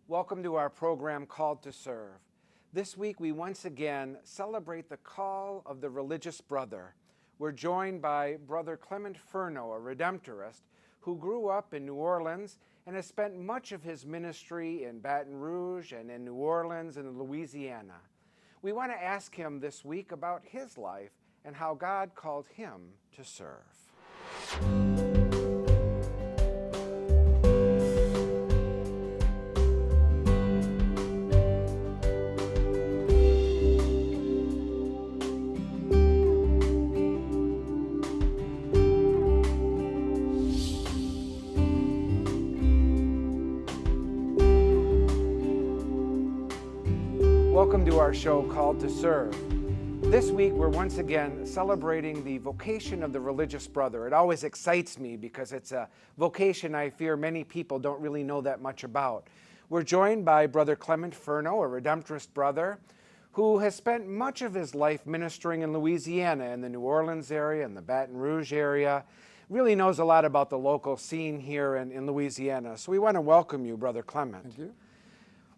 Welcome to our program Called to Serve. This week we once again celebrate the call of the religious brother. We're joined by Brother Clement Furno, a Redemptorist, who grew up in New Orleans and has spent much of his ministry in Baton Rouge and in New Orleans and Louisiana. We want to ask him this week about his life and how God called him to serve. Welcome to our show Called to Serve. This week we're once again celebrating the vocation of the religious brother. It always excites me because it's a vocation I fear many people don't really know that much about. We're joined by Brother Clement Furno, a Redemptorist brother, who has spent much of his life ministering in Louisiana, in the New Orleans area, in the Baton Rouge area. Really knows a lot about the local scene here in Louisiana. So we want to welcome you, Brother Clement. Thank you.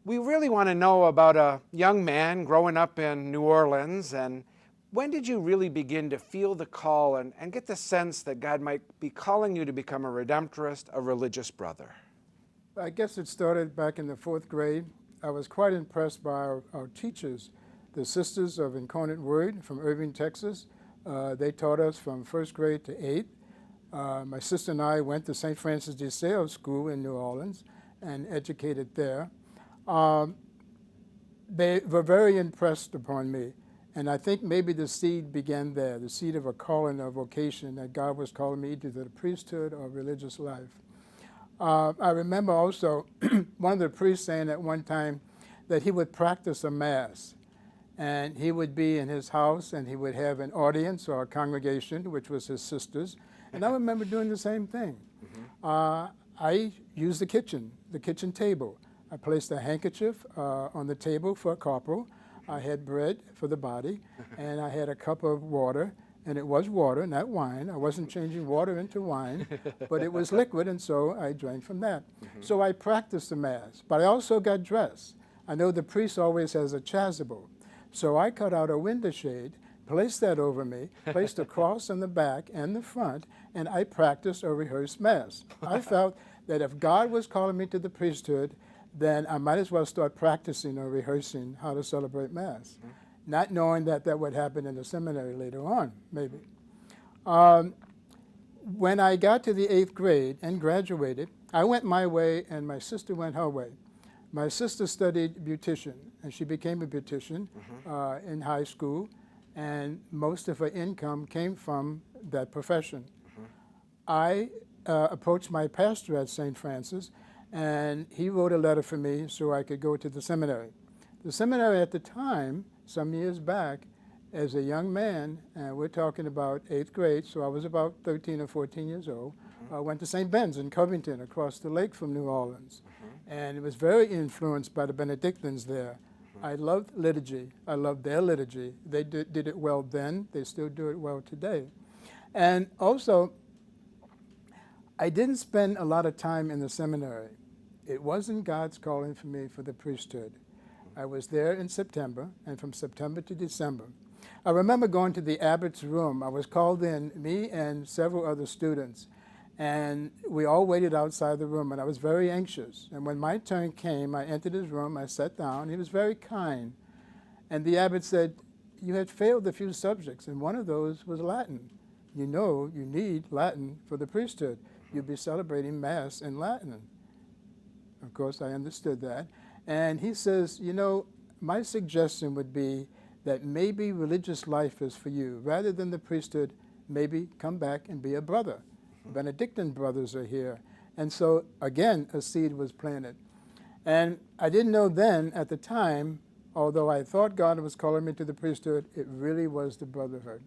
We really want to know about a young man growing up in New Orleans, and when did you really begin to feel the call and get the sense that God might be calling you to become a Redemptorist, a religious brother? I guess it started back in the 4th grade. I was quite impressed by our teachers, the Sisters of Incarnate Word from Irving, Texas. They taught us from 1st grade to 8th. My sister and I went to St. Francis de Sales School in New Orleans and educated there. They were very impressed upon me, and I think maybe the seed began there, the seed of a calling, a vocation that God was calling me to the priesthood or religious life. I remember also one of the priests saying at one time that he would practice a mass, and he would be in his house and he would have an audience or a congregation, which was his sisters, and I remember doing the same thing. I used the kitchen table. I placed a handkerchief on the table for a corporal. I had bread for the body, and I had a cup of water, and it was water, not wine. I wasn't changing water into wine, but it was liquid, and so I drank from that. So I practiced the Mass, but I also got dressed. I know the priest always has a chasuble, so I cut out a window shade, placed that over me, placed a cross on the back and the front, and I practiced or rehearsed Mass. I felt that if God was calling me to the priesthood, then I might as well start practicing or rehearsing how to celebrate Mass, not knowing that that would happen in the seminary later on, maybe. When I got to the 8th grade and graduated, I went my way and my sister went her way. My sister studied beautician, and she became a beautician in high school, and most of her income came from that profession. I approached my pastor at St. Francis, and he wrote a letter for me so I could go to the seminary. The seminary at the time, some years back, as a young man, and we're talking about 8th grade, so I was about 13 or 14 years old, I went to St. Ben's in Covington, across the lake from New Orleans. And it was very influenced by the Benedictines there. I loved liturgy. I loved their liturgy. They did it well then. They still do it well today. And also, I didn't spend a lot of time in the seminary. It wasn't God's calling for me for the priesthood. I was there in September, and from September to December. I remember going to the abbot's room. I was called in, me and several other students, and we all waited outside the room, and I was very anxious. And when my turn came, I entered his room, I sat down. He was very kind. And the abbot said, "You had failed a few subjects, and one of those was Latin. You know you need Latin for the priesthood. You'll be celebrating Mass in Latin." Of course, I understood that. And he says, "You know, my suggestion would be that maybe religious life is for you. Rather than the priesthood, maybe come back and be a brother. Benedictine brothers are here." And so, again, a seed was planted. And I didn't know then, at the time, although I thought God was calling me to the priesthood, it really was the brotherhood.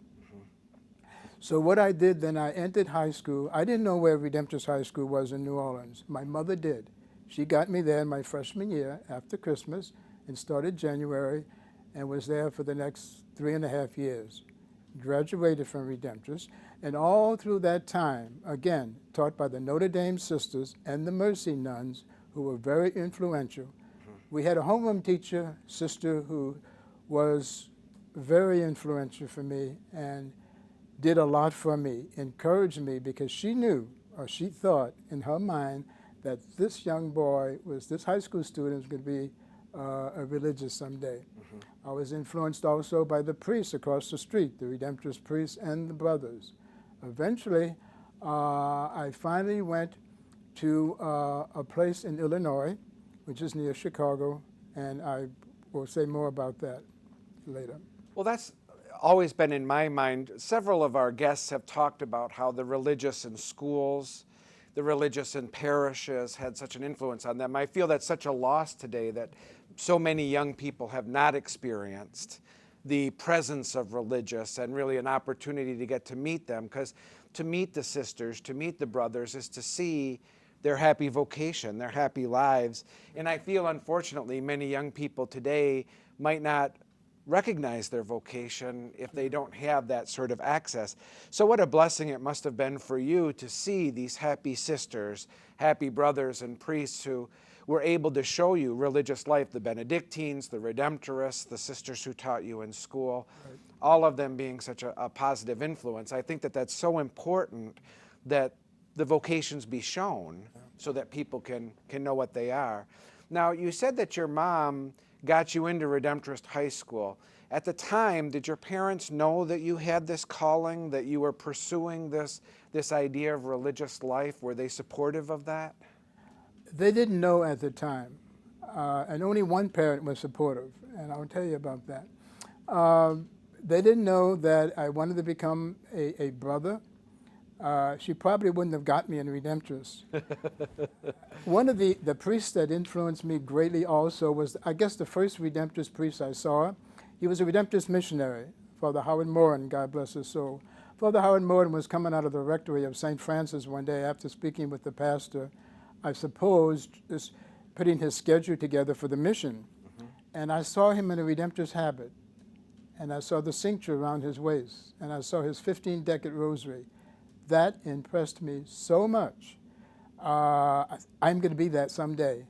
So what I did then, I entered high school. I didn't know where Redemptorist High School was in New Orleans. My mother did. She got me there in my freshman year after Christmas and started January and was there for the next 3.5 years. Graduated from Redemptorist, and all through that time, again, taught by the Notre Dame sisters and the Mercy nuns, who were very influential. We had a homeroom teacher, sister, who was very influential for me and did a lot for me, encouraged me, because she knew, or she thought in her mind, that this young boy this high school student was going to be a religious someday. I was influenced also by the priests across the street, the Redemptorist priests and the brothers. Eventually, I finally went to a place in Illinois, which is near Chicago, and I will say more about that later. Well, that's always been in my mind. Several of our guests have talked about how the religious in schools, the religious in parishes had such an influence on them. I feel that's such a loss today that so many young people have not experienced the presence of religious and really an opportunity to get to meet them, because to meet the sisters, to meet the brothers is to see their happy vocation, their happy lives. And I feel, unfortunately, many young people today might not recognize their vocation if they don't have that sort of access. So what a blessing it must have been for you to see these happy sisters, happy brothers and priests who were able to show you religious life, the Benedictines, the Redemptorists, the sisters who taught you in school, right. All of them being such a positive influence. I think that that's so important that the vocations be shown so that people can know what they are. Now, you said that your mom got you into Redemptorist High School. At the time, did your parents know that you had this calling, that you were pursuing this idea of religious life? Were they supportive of that? They didn't know at the time, and only one parent was supportive, and I'll tell you about that. They didn't know that I wanted to become a brother. She probably wouldn't have got me in Redemptorist. One of the priests that influenced me greatly also was, I guess, the first Redemptorist priest I saw. He was a Redemptorist missionary, Father Howard Moran, God bless his soul. Father Howard Moran was coming out of the rectory of St. Francis one day after speaking with the pastor, I suppose, just putting his schedule together for the mission. And I saw him in a Redemptorist habit. And I saw the cincture around his waist. And I saw his 15-decade rosary. That impressed me so much. I'm going to be that someday.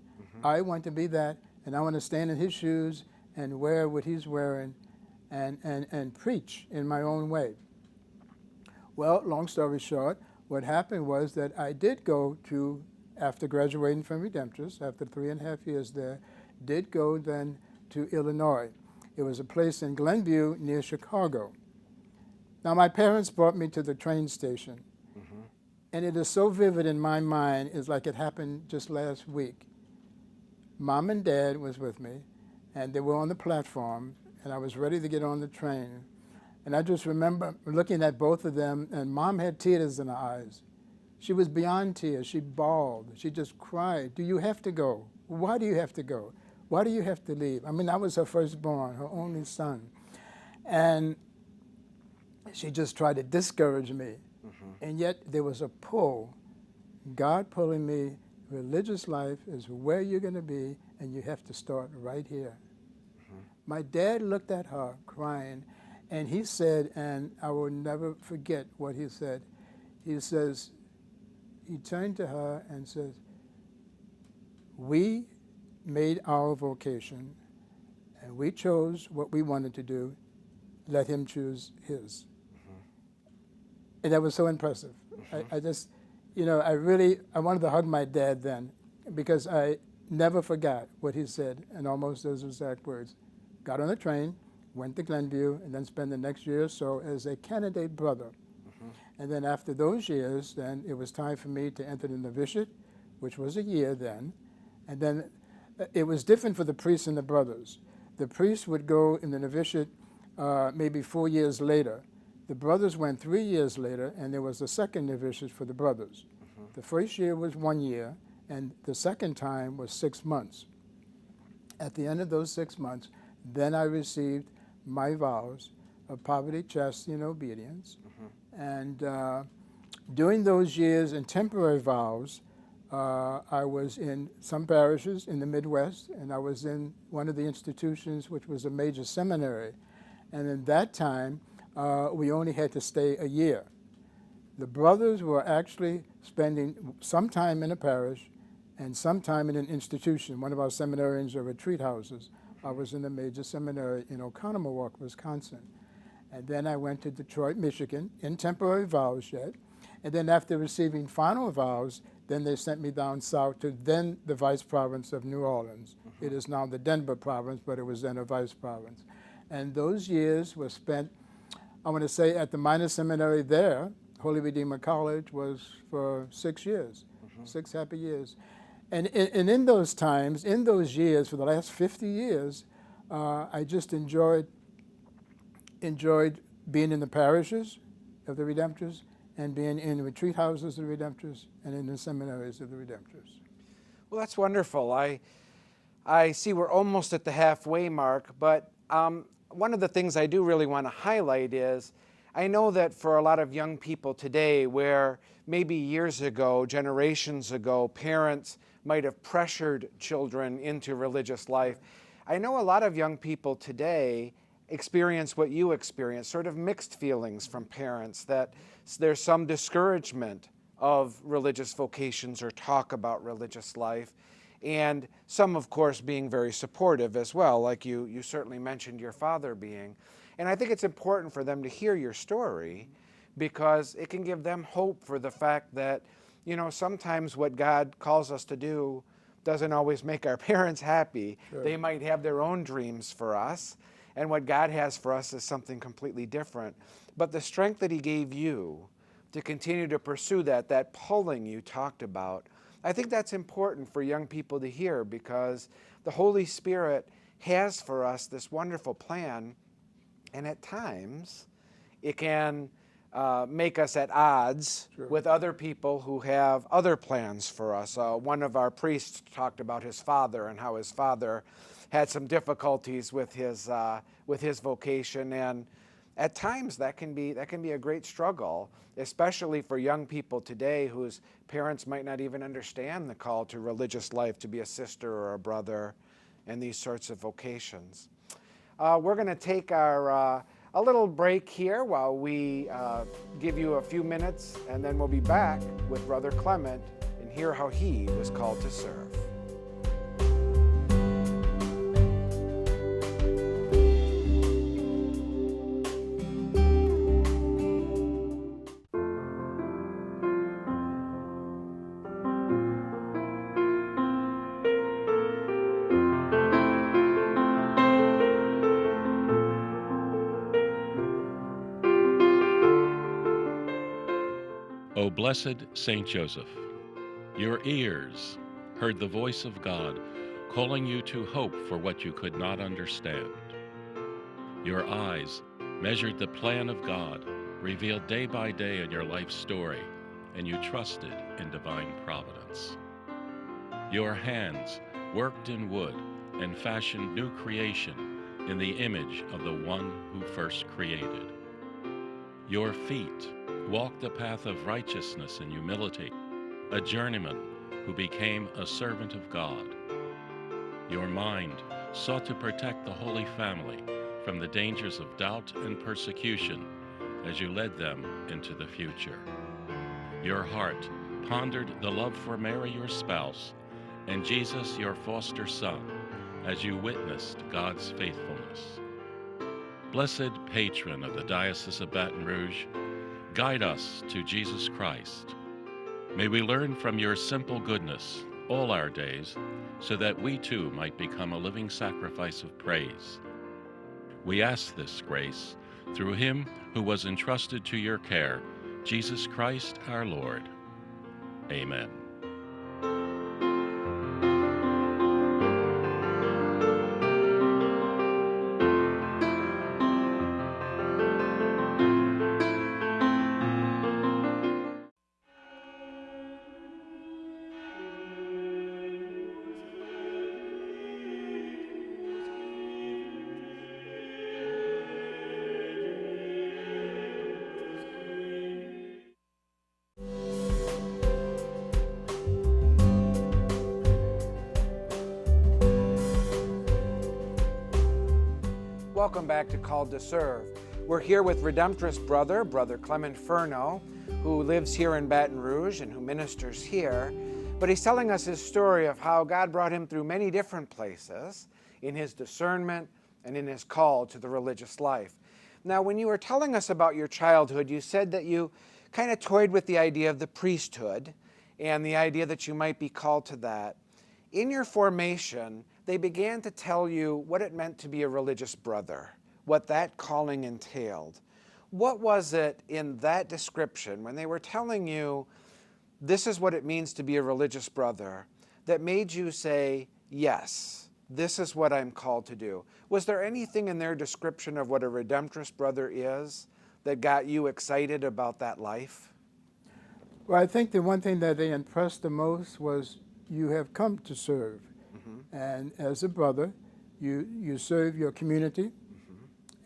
I want to be that, and I want to stand in his shoes and wear what he's wearing and preach in my own way. Well, long story short, what happened was that I did go to, after graduating from Redemptorist, after 3.5 years there, did go then to Illinois. It was a place in Glenview near Chicago. Now, my parents brought me to the train station, and it is so vivid in my mind, it's like it happened just last week. Mom and Dad was with me, and they were on the platform, and I was ready to get on the train. And I just remember looking at both of them, and Mom had tears in her eyes. She was beyond tears. She bawled. She just cried. Do you have to go? Why do you have to go? Why do you have to leave? I mean, I was her firstborn, her only son. And she just tried to discourage me. And yet there was a pull, God pulling me, religious life is where you're going to be, and you have to start right here. My dad looked at her crying, and he said, and I will never forget what he said. He says, he turned to her and says, we made our vocation, and we chose what we wanted to do. Let him choose his. And that was so impressive. I just, I wanted to hug my dad then, because I never forgot what he said in almost those exact words. Got on a train, went to Glenview, and then spent the next year or so as a candidate brother. And then after those years, then it was time for me to enter the novitiate, which was a year then. And then it was different for the priests and the brothers. The priests would go in the novitiate maybe 4 years later. The brothers went 3 years later, and there was a second novitiate for the brothers. The first year was 1 year, and the second time was 6 months. At the end of those 6 months, then I received my vows of poverty, chastity, and obedience. And during those years in temporary vows, I was in some parishes in the Midwest, and I was in one of the institutions which was a major seminary. And in that time, we only had to stay a year. The brothers were actually spending some time in a parish and sometime in an institution, one of our seminarians or retreat houses. I was in a major seminary in Oconomowoc, Wisconsin. And then I went to Detroit, Michigan, in temporary vows yet. And then after receiving final vows, then they sent me down south to then the vice province of New Orleans. It is now the Denver province, but it was then a vice province. And those years were spent, I want to say, at the minor seminary there. Holy Redeemer College was for 6 years, 6 happy years. And in those times, in those years, for the last 50 years, I just enjoyed being in the parishes of the Redemptors and being in retreat houses of the Redemptors and in the seminaries of the Redemptors. Well, that's wonderful. I see we're almost at the halfway mark, but one of the things I do really want to highlight is I know that for a lot of young people today, where maybe years ago, generations ago, parents might have pressured children into religious life, I know a lot of young people today experience what you experience, sort of mixed feelings from parents, that there's some discouragement of religious vocations or talk about religious life, and some, of course, being very supportive as well, like you certainly mentioned your father being. And I think it's important for them to hear your story because it can give them hope for the fact that, you know, sometimes what God calls us to do doesn't always make our parents happy. Sure. They might have their own dreams for us, and what God has for us is something completely different. But the strength that He gave you to continue to pursue that pulling you talked about, I think that's important for young people to hear because the Holy Spirit has for us this wonderful plan, and at times it can make us at odds Sure. with other people who have other plans for us. One of our priests talked about his father and how his father had some difficulties with his vocation, and at times that can be a great struggle, especially for young people today whose parents might not even understand the call to religious life, to be a sister or a brother, and these sorts of vocations. We're going to take our a little break here while we give you a few minutes, and then we'll be back with Brother Clement and hear how he was called to serve. O blessed Saint Joseph, your ears heard the voice of God calling you to hope for what you could not understand. Your eyes measured the plan of God revealed day by day in your life story, and you trusted in divine providence. Your hands worked in wood and fashioned new creation in the image of the one who first created. Your feet walked the path of righteousness and humility, a journeyman who became a servant of God. Your mind sought to protect the Holy Family from the dangers of doubt and persecution as you led them into the future. Your heart pondered the love for Mary, your spouse, and Jesus, your foster son, as you witnessed God's faithfulness. Blessed patron of the Diocese of Baton Rouge, guide us to Jesus Christ. May we learn from your simple goodness all our days, so that we too might become a living sacrifice of praise. We ask this grace through him who was entrusted to your care, Jesus Christ our Lord. Amen. Welcome back to Called to Serve. We're here with Redemptorist Brother Clement Furno, who lives here in Baton Rouge and who ministers here. But he's telling us his story of how God brought him through many different places in his discernment and in his call to the religious life. Now, when you were telling us about your childhood, you said that you kind of toyed with the idea of the priesthood and the idea that you might be called to that. In your formation, they began to tell you what it meant to be a religious brother, what that calling entailed. What was it in that description, when they were telling you this is what it means to be a religious brother, that made you say, yes, this is what I'm called to do? Was there anything in their description of what a redemptress brother is that got you excited about that life? Well, I think the one thing that they impressed the most was you have come to serve. And as a brother, you serve your community,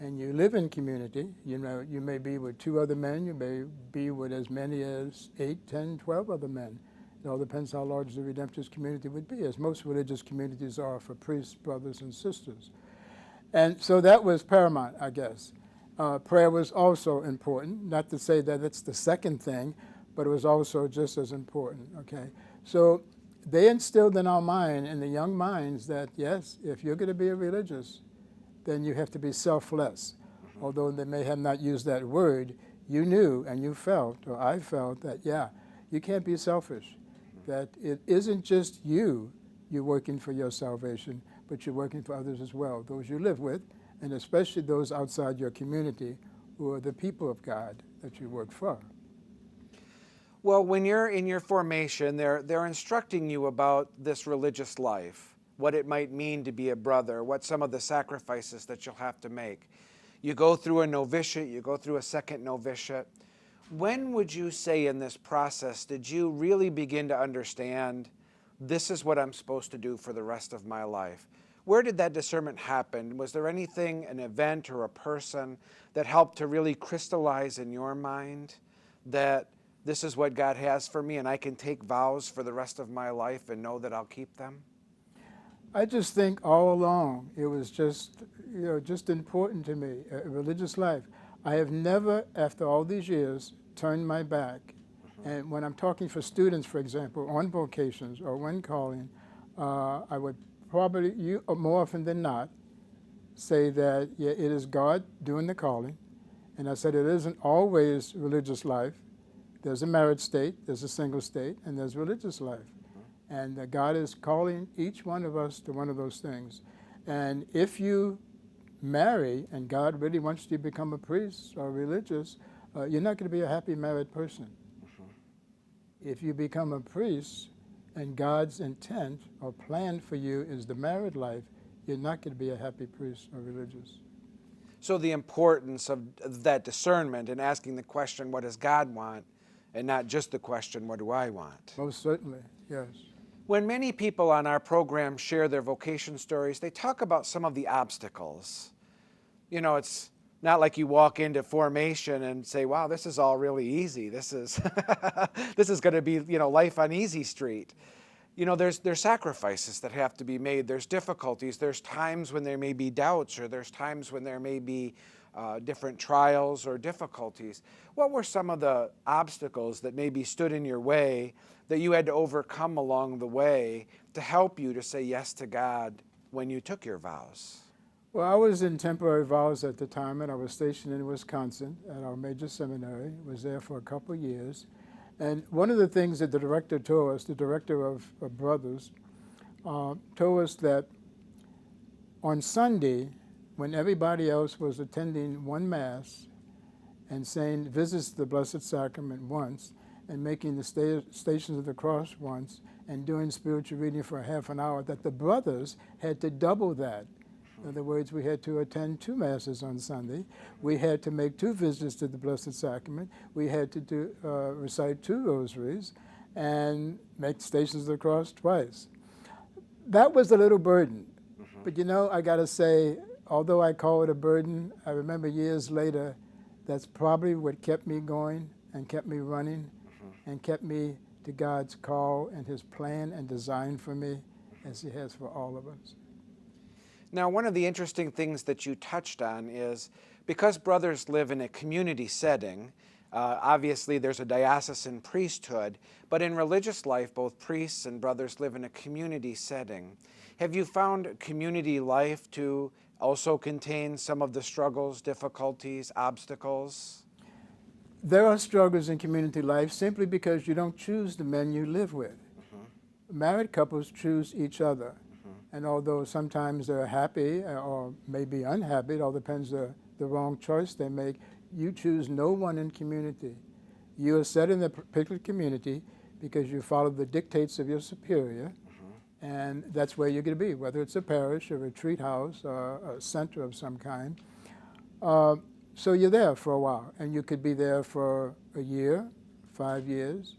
and you live in community. You know, you may be with 2 other men, you may be with as many as 8, 10, 12 other men. It all depends how large the redemptor's community would be, as most religious communities are for priests, brothers, and sisters. And so that was paramount, I guess. Prayer was also important, not to say that it's the second thing, but it was also just as important, okay? So they instilled in our mind, in the young minds, that yes, if you're going to be a religious, then you have to be selfless. Although they may have not used that word, you knew and you felt, or I felt, that yeah, you can't be selfish. That it isn't just you're working for your salvation, but you're working for others as well, those you live with, and especially those outside your community who are the people of God that you work for. Well, when you're in your formation, they're instructing you about this religious life, what it might mean to be a brother, what some of the sacrifices that you'll have to make. You go through a novitiate, you go through a second novitiate. When would you say in this process did you really begin to understand this is what I'm supposed to do for the rest of my life? Where did that discernment happen? Was there anything, an event or a person that helped to really crystallize in your mind that this is what God has for me and I can take vows for the rest of my life and know that I'll keep them? I just think all along it was just important to me, a religious life. I have never, after all these years, turned my back. And when I'm talking for students, for example, on vocations or when calling, I would probably, more often than not, say that yeah, it is God doing the calling. And I said it isn't always religious life. There's a married state, there's a single state, and there's religious life. And God is calling each one of us to one of those things. And if you marry and God really wants you to become a priest or religious, you're not going to be a happy married person. If you become a priest and God's intent or plan for you is the married life, you're not going to be a happy priest or religious. So the importance of that discernment and asking the question, what does God want? And not just the question, what do I want? Most certainly, yes. When many people on our program share their vocation stories, they talk about some of the obstacles. You know, it's not like you walk into formation and say, wow, this is all really easy. This is this is going to be, life on easy street. There's sacrifices that have to be made. There's difficulties. There's times when there may be doubts, or there's times when there may be different trials or difficulties. What were some of the obstacles that maybe stood in your way that you had to overcome along the way to help you to say yes to God when you took your vows? Well, I was in temporary vows at the time, and I was stationed in Wisconsin at our major seminary. I was there for a couple of years. And one of the things that the director told us, the director of Brothers, told us that on Sunday, when everybody else was attending one Mass and saying visits to the Blessed Sacrament once, and making the Stations of the Cross once, and doing spiritual reading for half an hour, that the brothers had to double that. In other words, we had to attend 2 Masses on Sunday. We had to make 2 visits to the Blessed Sacrament. We had to recite 2 rosaries and make Stations of the Cross twice. That was a little burden. But I got to say, although I call it a burden, I remember years later, that's probably what kept me going and kept me running and kept me to God's call and His plan and design for me, as He has for all of us. Now, one of the interesting things that you touched on is because brothers live in a community setting, Obviously, there's a diocesan priesthood, but in religious life, both priests and brothers live in a community setting. Have you found community life to also contain some of the struggles, difficulties, obstacles? There are struggles in community life simply because you don't choose the men you live with. Married couples choose each other. And although sometimes they're happy or maybe unhappy, it all depends on the wrong choice they make, you choose no one in community. You are set in a particular community because you follow the dictates of your superior, and that's where you're going to be, whether it's a parish, a retreat house, or a center of some kind. So you're there for a while, and you could be there for a year, 5 years,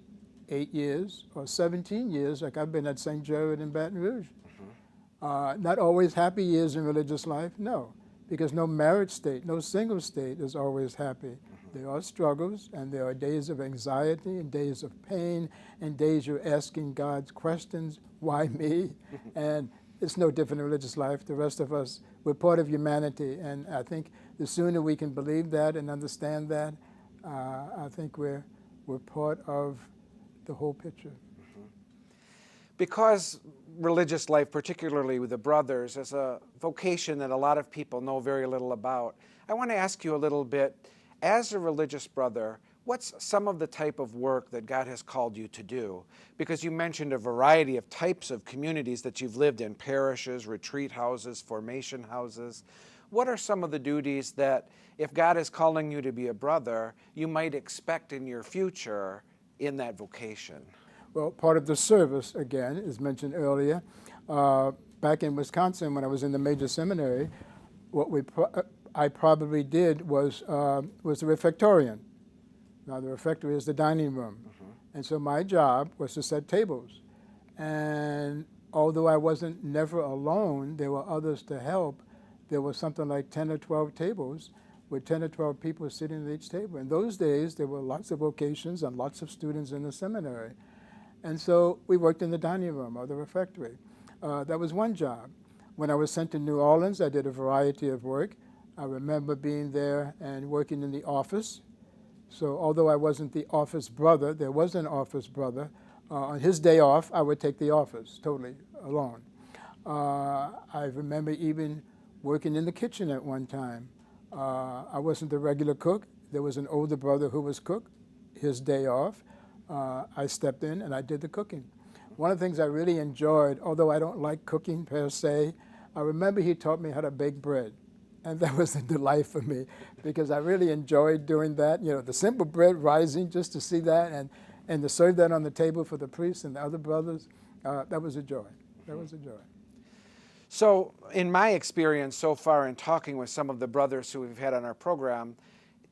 8 years, or 17 years, like I've been at St. Jared in Baton Rouge. Not always happy years in religious life, no, because no married state, no single state is always happy. There are struggles, and there are days of anxiety and days of pain and days you're asking God's questions, why me? And it's no different in religious life. The rest of us, we're part of humanity, and I think the sooner we can believe that and understand that, I think we're part of the whole picture. Because religious life, particularly with the brothers, is a vocation that a lot of people know very little about, I want to ask you a little bit, as a religious brother, what's some of the type of work that God has called you to do? Because you mentioned a variety of types of communities that you've lived in, parishes, retreat houses, formation houses. What are some of the duties that, if God is calling you to be a brother, you might expect in your future in that vocation? Well, part of the service, again, is mentioned earlier. Back in Wisconsin, when I was in the major seminary, what I probably did was the refectorian. Now, the refectory is the dining room. And so my job was to set tables. And although I wasn't never alone, there were others to help. There was something like 10 or 12 tables with 10 or 12 people sitting at each table. In those days, there were lots of vocations and lots of students in the seminary. And so we worked in the dining room or the refectory. That was one job. When I was sent to New Orleans, I did a variety of work. I remember being there and working in the office. So although I wasn't the office brother, there was an office brother. On his day off, I would take the office totally alone. I remember even working in the kitchen at one time. I wasn't the regular cook. There was an older brother who was cook. His day off, I stepped in and I did the cooking. One of the things I really enjoyed, although I don't like cooking per se, I remember he taught me how to bake bread. And that was a delight for me because I really enjoyed doing that. You know, the simple bread rising, just to see that and to serve that on the table for the priests and the other brothers, that was a joy. That was a joy. So in my experience so far in talking with some of the brothers who we've had on our program,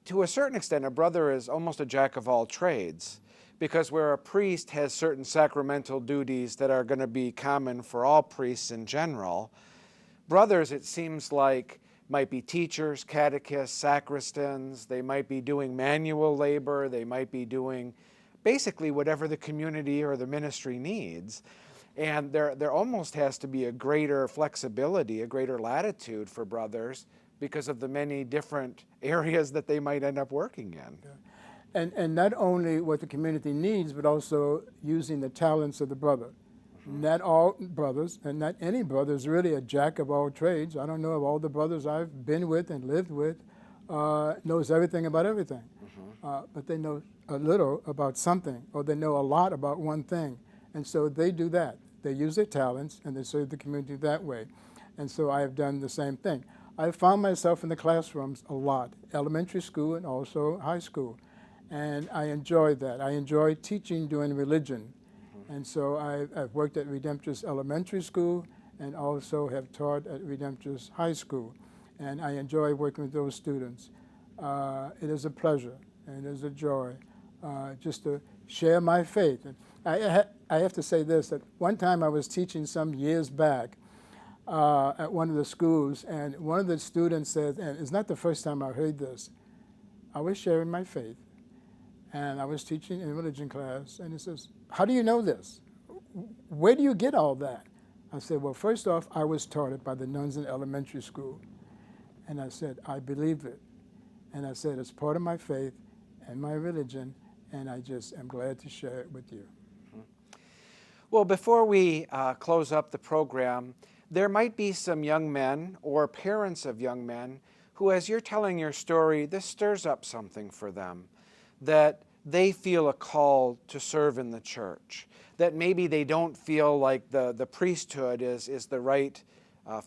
to a certain extent, a brother is almost a jack of all trades, because where a priest has certain sacramental duties that are going to be common for all priests in general, brothers, it seems like, might be teachers, catechists, sacristans. They might be doing manual labor. They might be doing basically whatever the community or the ministry needs. And there almost has to be a greater flexibility, a greater latitude for brothers because of the many different areas that they might end up working in. Yeah. And not only what the community needs, but also using the talents of the brother. Not all brothers, and not any brother is really a jack of all trades. I don't know of all the brothers I've been with and lived with knows everything about everything. But they know a little about something, or they know a lot about one thing. And so they do that. They use their talents, and they serve the community that way. And so I have done the same thing. I found myself in the classrooms a lot, elementary school and also high school. And I enjoyed that. I enjoyed teaching doing religion. And so I've worked at Redemptorist Elementary School and also have taught at Redemptorist High School. And I enjoy working with those students. It is a pleasure and it is a joy just to share my faith. And I have to say this, that one time I was teaching some years back at one of the schools, and one of the students said, and it's not the first time I heard this, I was sharing my faith. And I was teaching in religion class, and he says, "How do you know this? Where do you get all that?" I said, "Well, first off, I was taught it by the nuns in elementary school." And I said, "I believe it." And I said, "It's part of my faith, and my religion, and I just am glad to share it with you. Well, before we close up the program, there might be some young men or parents of young men who, as you're telling your story, this stirs up something for them, that they feel a call to serve in the church, that maybe they don't feel like the priesthood is the right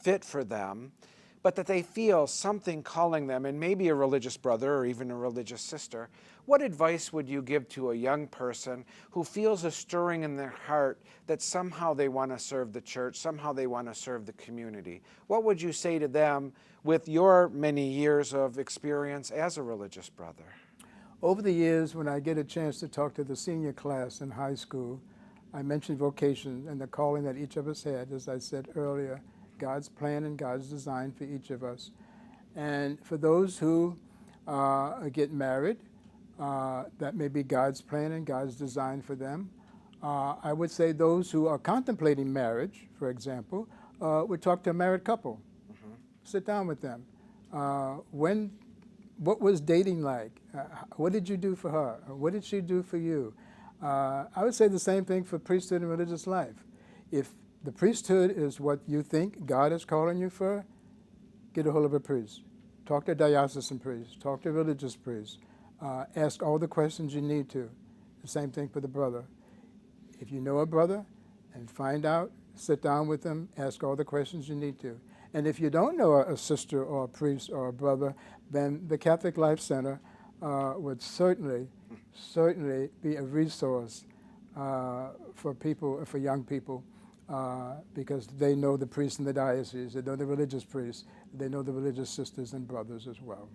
fit for them, but that they feel something calling them, and maybe a religious brother or even a religious sister. What advice would you give to a young person who feels a stirring in their heart that somehow they want to serve the church, somehow they want to serve the community? What would you say to them with your many years of experience as a religious brother? Over the years, when I get a chance to talk to the senior class in high school, I mention vocation and the calling that each of us had, as I said earlier, God's plan and God's design for each of us. And for those who get married, that may be God's plan and God's design for them. I would say those who are contemplating marriage, for example, would talk to a married couple. Sit down with them. What was dating like? What did you do for her? What did she do for you? I would say the same thing for priesthood and religious life. If the priesthood is what you think God is calling you for, get a hold of a priest. Talk to a diocesan priest. Talk to a religious priest. Ask all the questions you need to. The same thing for the brother. If you know a brother and find out, sit down with them, ask all the questions you need to. And if you don't know a sister or a priest or a brother, then the Catholic Life Center would certainly be a resource for people, for young people, because they know the priests in the diocese, they know the religious priests, they know the religious sisters and brothers as well.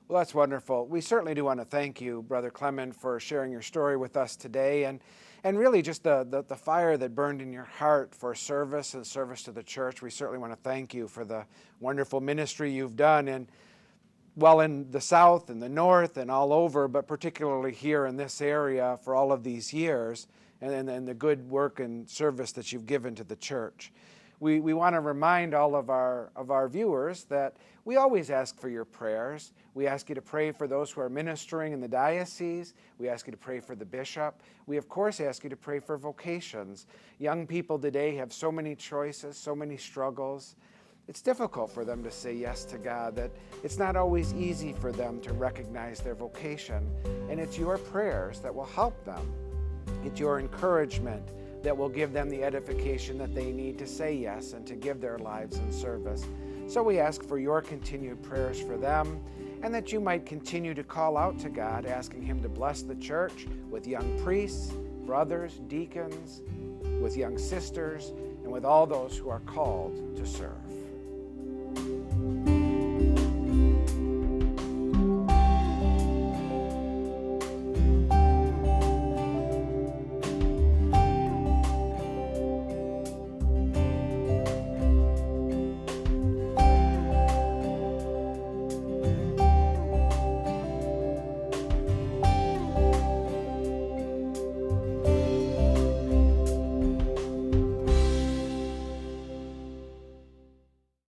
Well, that's wonderful. We certainly do want to thank you, Brother Clement, for sharing your story with us today, and really just the fire that burned in your heart for service and service to the church. We certainly want to thank you for the wonderful ministry you've done in the South and the North and all over, but particularly here in this area for all of these years, and the good work and service that you've given to the church. We want to remind all of our viewers that we always ask for your prayers. We ask you to pray for those who are ministering in the diocese. We ask you to pray for the bishop. We, of course, ask you to pray for vocations. Young people today have so many choices, so many struggles. It's difficult for them to say yes to God, that it's not always easy for them to recognize their vocation. And it's your prayers that will help them. It's your encouragement that will give them the edification that they need to say yes and to give their lives in service. So we ask for your continued prayers for them, and that you might continue to call out to God, asking Him to bless the church with young priests, brothers, deacons, with young sisters, and with all those who are called to serve.